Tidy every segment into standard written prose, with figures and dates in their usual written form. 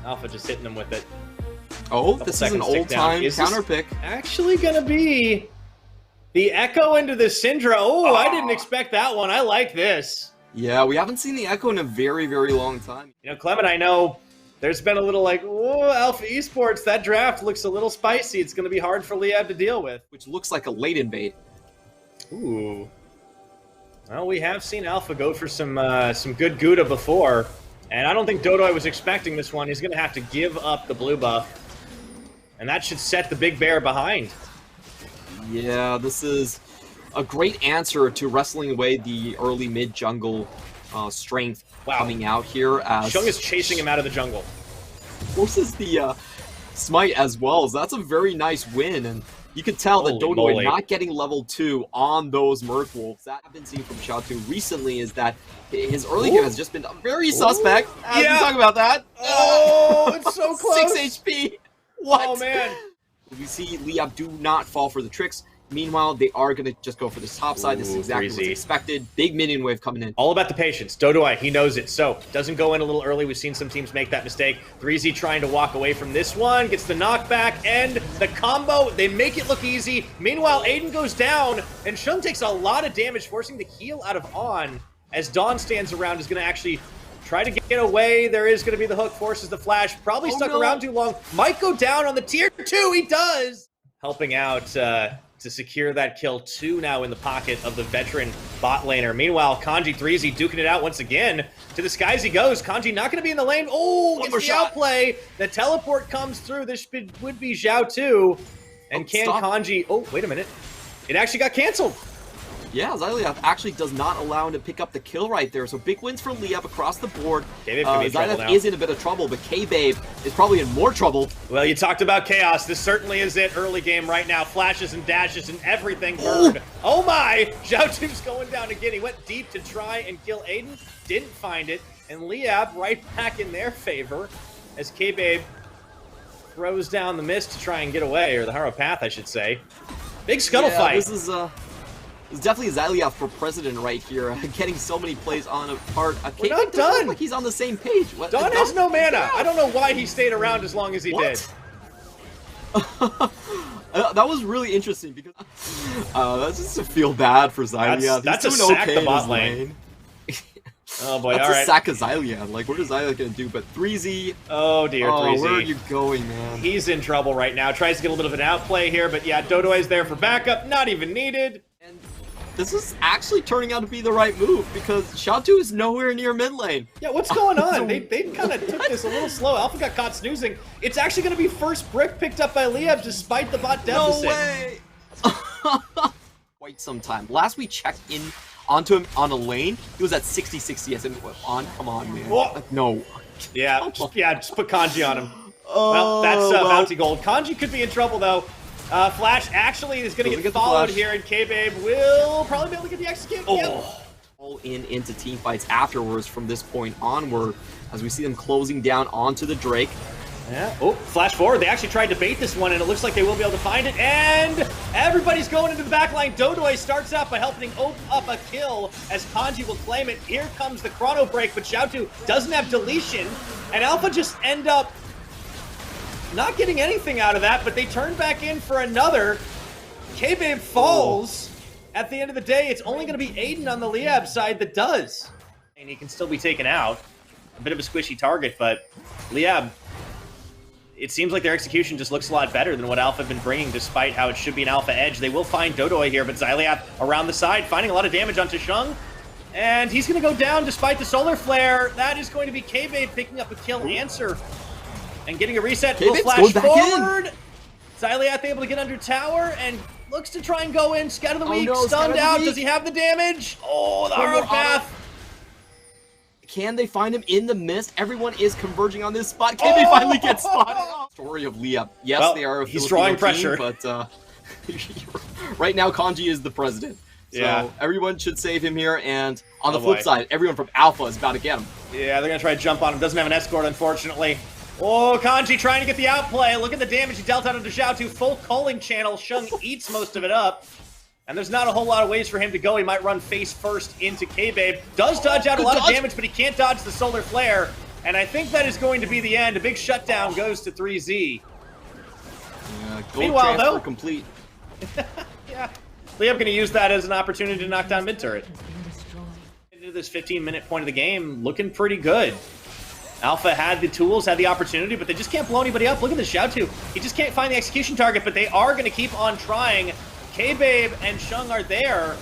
Alpha just hitting him with it. Oh, this is an old-time counter pick. Actually gonna be the Echo into the Syndra. Oh, I didn't expect that one. I like this. Yeah, we haven't seen the Echo in a very, very long time. You know, Clement, I know there's been a little like, oh, Alpha Esports, that draft looks a little spicy. It's gonna be hard for Liyab to deal with. Which looks like a late invade. Ooh. Well, we have seen Alpha go for some good Gouda before, and I don't think Dodoy was expecting this one. He's gonna have to give up the blue buff. And that should set the big bear behind. Yeah, this is a great answer to wrestling away the early mid-jungle strength coming out here. As Shung is chasing him out of the jungle. Forces the smite as well, so that's a very nice win. And you can tell that Dodoy not getting level 2 on those Merc Wolves. That I've been seeing from Xiaotu recently is that his early game has just been very suspect. We talk about that. Oh, it's so close. 6 HP. What? Oh, man. We see Liyab do not fall for the tricks. Meanwhile, they are going to just go for this top side. This is exactly what's expected. Big minion wave coming in. All about the patience. Dodoy, he knows it. So, doesn't go in a little early. We've seen some teams make that mistake. 3Z trying to walk away from this one. Gets the knockback and the combo. They make it look easy. Meanwhile, Aiden goes down, and Shung takes a lot of damage, forcing the heal out of On. As Dawn stands around, is going to actually try to get away. There is going to be the hook, forces the flash. Probably stuck around too long. Might go down on the tier 2. He does. Helping out to secure that kill 2 now in the pocket of the veteran bot laner. Meanwhile, Kanji 3Z duking it out once again. To the skies he goes. Kanji not going to be in the lane. Oh, gets the outplay. The teleport comes through. This would be Zhao 2. And Kanji... Oh, wait a minute. It actually got canceled. Yeah, Xyliab actually does not allow him to pick up the kill right there. So big wins for Liyab across the board. Xyliab is in a bit of trouble, but K-Babe is probably in more trouble. Well, you talked about chaos. This certainly is it early game right now. Flashes and dashes and everything burned. Oh my! Zhao Tu's going down again. He went deep to try and kill Aiden. Didn't find it. And Liyab right back in their favor as K-Babe throws down the mist to try and get away, or the Haro Path, I should say. Big scuttle fight. This is it's definitely Xyliab for president right here, getting so many plays on a part. We're not done. Like he's on the same page. Dawn has no mana. Yeah. I don't know why he stayed around as long as he did. That was really interesting because that's just to feel bad for Xyliab. That's a sack the bot lane. Oh boy, that's a sack of Xyliab. Like, what is Xyliab gonna do? But 3Z. Oh dear, 3Z. Where are you going, man? He's in trouble right now. Tries to get a little bit of an outplay here, but yeah, Dodoy's there for backup. Not even needed. And this is actually turning out to be the right move because Xiaotu is nowhere near mid lane. Yeah, what's going on? they kind of took this a little slow. Alpha got caught snoozing. It's actually going to be first brick picked up by Liyab despite the bot deficit. No way! Quite some time. Last we checked in onto him on a lane, he was at 60-60. I said, come on, man. Like, no. Yeah, just put Kanji on him. Well, that's bounty gold. Kanji could be in trouble, though. Flash actually is going to get followed here, and K-Babe will probably be able to get the execute. All into team fights afterwards from this point onward, as we see them closing down onto the Drake. Yeah. Oh, flash forward. They actually tried to bait this one, and it looks like they will be able to find it. And everybody's going into the back line. Dodoy starts out by helping open up a kill as Kanji will claim it. Here comes the chrono break, but Xiaotu doesn't have deletion, and Alpha just end up not getting anything out of that, but they turn back in for another. K-Babe falls. At the end of the day, it's only going to be Aiden on the Liyab side that does. And he can still be taken out. A bit of a squishy target, but Liyab, it seems like their execution just looks a lot better than what Alpha have been bringing, despite how it should be an Alpha edge. They will find Dodoy here, but Xyliab around the side, finding a lot of damage onto Shung. And he's going to go down despite the solar flare. That is going to be K-Babe picking up a kill answer. And getting a reset, will flash forward. Xyliab able to get under tower and looks to try and go in. Scout of the week, stunned out. Does he have the damage? Oh, the Haro Path. Can they find him in the mist? Everyone is converging on this spot. Can they finally get spotted? Story of Liyab. Yes, well, they are a he's drawing pressure, but right now Kanji is the president. So everyone should save him here, and on the flip side, everyone from Alpha is about to get him. Yeah, they're going to try to jump on him. Doesn't have an escort, unfortunately. Oh, Kanji trying to get the outplay. Look at the damage he dealt out onto Xiaotu. Full culling channel. Shung eats most of it up. And there's not a whole lot of ways for him to go. He might run face first into K-Babe. Does dodge out a lot of damage, but he can't dodge the solar flare. And I think that is going to be the end. A big shutdown goes to 3Z. Yeah, Meanwhile, though, complete. yeah, Liyab going to use that as an opportunity to knock down mid turret. Into this 15-minute point of the game, looking pretty good. Alpha had the tools, had the opportunity, but they just can't blow anybody up. Look at this Xiaotu. He just can't find the execution target, but they are going to keep on trying. K-Babe and Shung are there.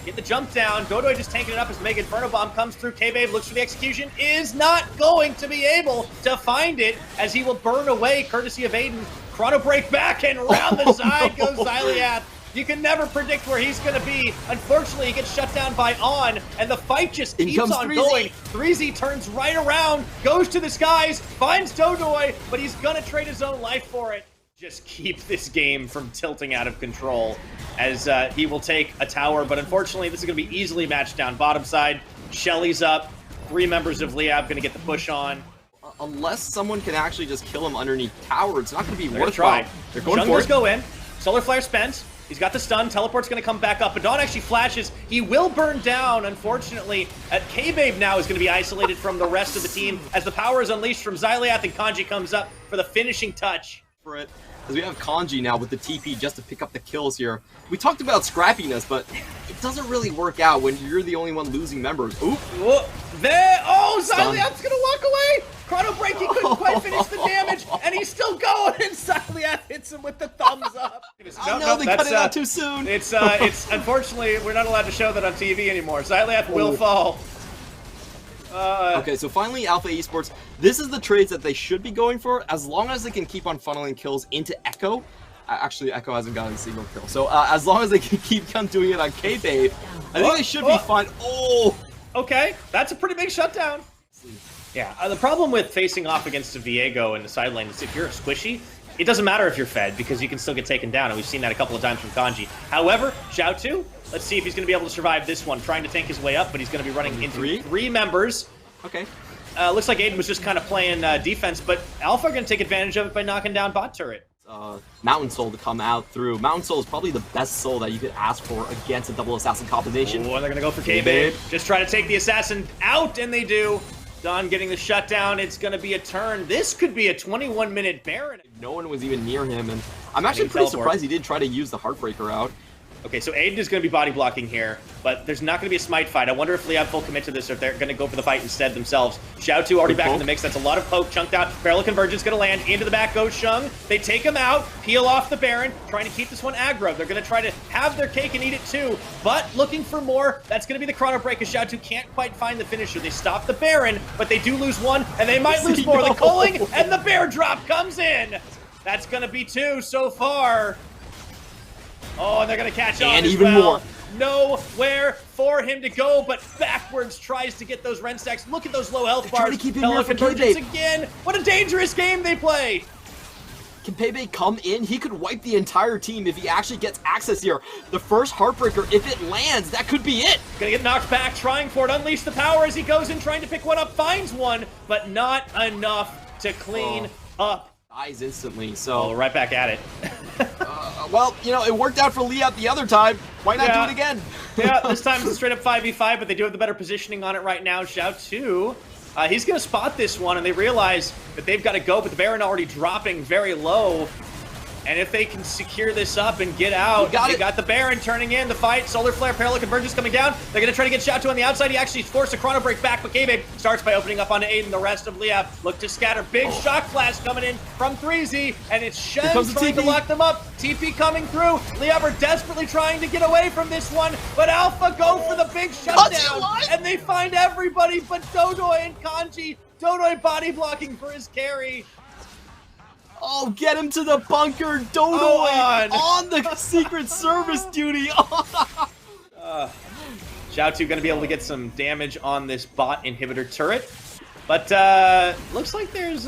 Get the jump down. Dodoy just tanking it up as Mega Inferno Bomb comes through. K-Babe looks for the execution. Is not going to be able to find it as he will burn away courtesy of Aiden. Chrono Break back and round the side goes Xyliath. You can never predict where he's going to be. Unfortunately, he gets shut down by On, and the fight just keeps on going. 3Z turns right around, goes to the skies, finds Dodoy, but he's going to trade his own life for it. Just keep this game from tilting out of control as he will take a tower, but unfortunately, this is going to be easily matched down bottom side. Shelly's up. 3 members of Liyab going to get the push on. Unless someone can actually just kill him underneath tower, it's not going to be worth it. They're going Shung for does it. Go in. Solar Flare spends. He's got the stun. Teleport's going to come back up. But Dawn actually flashes. He will burn down, unfortunately. K-Babe now is going to be isolated from the rest of the team as the power is unleashed from Xyliath, and Kanji comes up for the finishing touch. For it. As we have Kanji now with the TP just to pick up the kills here. We talked about scrappiness, but it doesn't really work out when you're the only one losing members. Oop. There. Oh, Xyliath's going to walk away. Chrono Break, he couldn't quite finish the damage, and he's still going, and Xyliath hits him with the thumbs up. No, they cut it out too soon. It's unfortunately, we're not allowed to show that on TV anymore. Xyliath will fall. Okay, so finally, Alpha Esports. This is the trades that they should be going for, as long as they can keep on funneling kills into Echo. Actually, Echo hasn't gotten a single kill. So as long as they can keep on doing it on K-Babe, I think they should be fine. Oh! Okay, that's a pretty big shutdown. Yeah, the problem with facing off against a Viego in the side lane is if you're a squishy, it doesn't matter if you're fed because you can still get taken down, and we've seen that a couple of times from Kanji. However, Xiaotu, let's see if he's going to be able to survive this one, trying to tank his way up, but he's going to be running into 3 members. Okay. Looks like Aiden was just kind of playing defense, but Alpha are going to take advantage of it by knocking down bot turret. Mountain Soul to come out through. Mountain Soul is probably the best soul that you could ask for against a double assassin combination. Oh, and they're going to go for K-Babe. Just try to take the assassin out, and they do. Don getting the shutdown. It's going to be a turn. This could be a 21-minute Baron. No one was even near him, and I'm actually pretty surprised he didn't try to use the Heartbreaker out. Okay, so Aiden is going to be body blocking here, but there's not going to be a smite fight. I wonder if Liyab full commit to this or if they're going to go for the fight instead themselves. Xiaotu already back in the mix. That's a lot of poke chunked out. Parallel Convergence going to land. Into the back goes Shung. They take him out, peel off the Baron, trying to keep this one aggro. They're going to try to have their cake and eat it too, but looking for more. That's going to be the Chrono Break as Xiaotu can't quite find the finisher. They stop the Baron, but they do lose one, and they might lose more. The culling and the bear drop comes in. That's going to be 2 so far. Oh, and they're going to catch on and as even well. more. Nowhere for him to go, but backwards tries to get those Ren stacks. Look at those low health bars. To keep him here for Convergence again. What a dangerous game they play. Can Pebe come in? He could wipe the entire team if he actually gets access here. The first Heartbreaker, if it lands, that could be it. Gonna get knocked back, trying for it. Unleash the power as he goes in, trying to pick one up. Finds one, but not enough to clean up. Dies instantly, so... right back at it. Well, you know, it worked out for Liyab the other time. Why not do it again? Yeah, this time it's a straight up 5v5, but they do have the better positioning on it right now. Xiaotu, he's going to spot this one, and they realize that they've got to go, but the Baron already dropping very low. And if they can secure this up and get out, they got the Baron turning in the fight. Solar Flare, Parallel Convergence coming down. They're going to try to get Xiaotu on the outside. He actually forced a Chrono Break back, but K-Babe starts by opening up onto Aiden. The rest of Liyab look to scatter. Big Shock Flash coming in from 3Z, and it's Shen trying to lock them up. TP coming through. Liyab are desperately trying to get away from this one, but Alpha go for the big shutdown, and they find everybody but Dodoy and Kanji. Dodoy body blocking for his carry. Oh, get him to the bunker, Dodoy on the Secret Service duty. Xiaotu going to be able to get some damage on this bot inhibitor turret. But looks like there's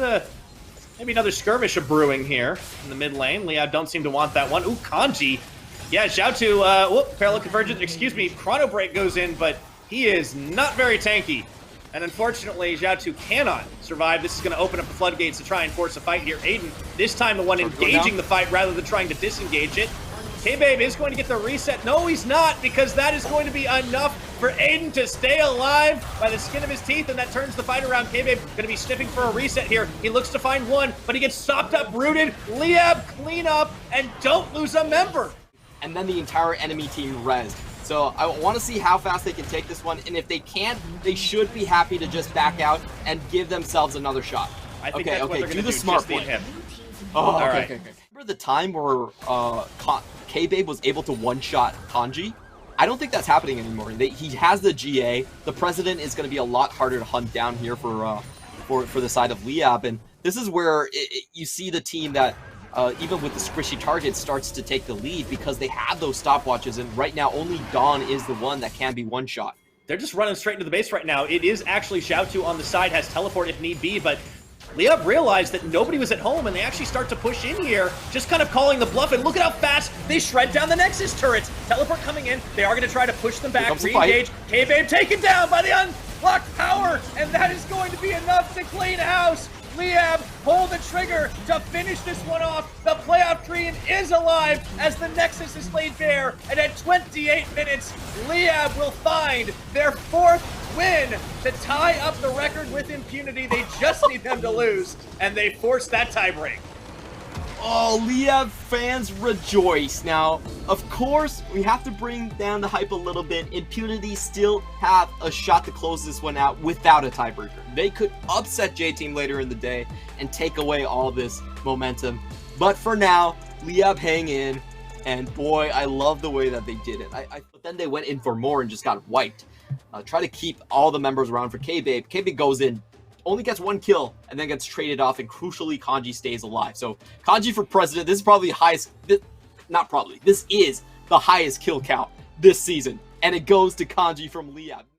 maybe another skirmish brewing here in the mid lane. Liyab don't seem to want that one. Ooh, Kanji. Yeah, Xiaotu, Parallel Convergence, excuse me, Chrono Break goes in, but he is not very tanky. And unfortunately, Xiaotu cannot survive. This is going to open up the floodgates to try and force a fight here. Aiden, this time the one engaging the fight rather than trying to disengage it. K-Babe is going to get the reset. No, he's not, because that is going to be enough for Aiden to stay alive by the skin of his teeth, and that turns the fight around. K-Babe gonna be sniffing for a reset here. He looks to find one, but he gets stopped up, rooted. Liyab, clean up, and don't lose a member. And then the entire enemy team rezzed. So I want to see how fast they can take this one, and if they can't, they should be happy to just back out and give themselves another shot. I think that's what they're gonna do, the smart play. Oh, okay. Remember the time where K-Babe was able to one-shot Kanji? I don't think that's happening anymore. He has the GA. The president is going to be a lot harder to hunt down here for the side of Liyab, and this is where you see the team that even with the squishy targets starts to take the lead because they have those stopwatches, and right now only Dawn is the one that can be one-shot. They're just running straight into the base right now. It is actually Xiaotu on the side, has teleport if need be, but Liyab realized that nobody was at home, and they actually start to push in here, just kind of calling the bluff, and look at how fast they shred down the Nexus turrets. Teleport coming in, they are going to try to push them back, re-engage. K-Babe taken down by the unlocked power, and that is going to be enough to clean house. Liyab pull the trigger to finish this one off. The playoff Korean is alive as the Nexus is laid bare, and at 28 minutes, Liyab will find their 4th win to tie up the record with impunity. They just need them to lose, and they force that tie break. Oh, Liyab fans rejoice. Now, of course, we have to bring down the hype a little bit. Impunity still have a shot to close this one out without a tiebreaker. They could upset J-Team later in the day and take away all this momentum. But for now, Liyab hang in, and boy, I love the way that they did it. But then they went in for more and just got wiped. Try to keep all the members around for K-Babe. K-Babe goes in, only gets 1 kill, and then gets traded off, and crucially, Kanji stays alive. So, Kanji for president, this is probably the highest, this is the highest kill count this season, and it goes to Kanji from Liyab.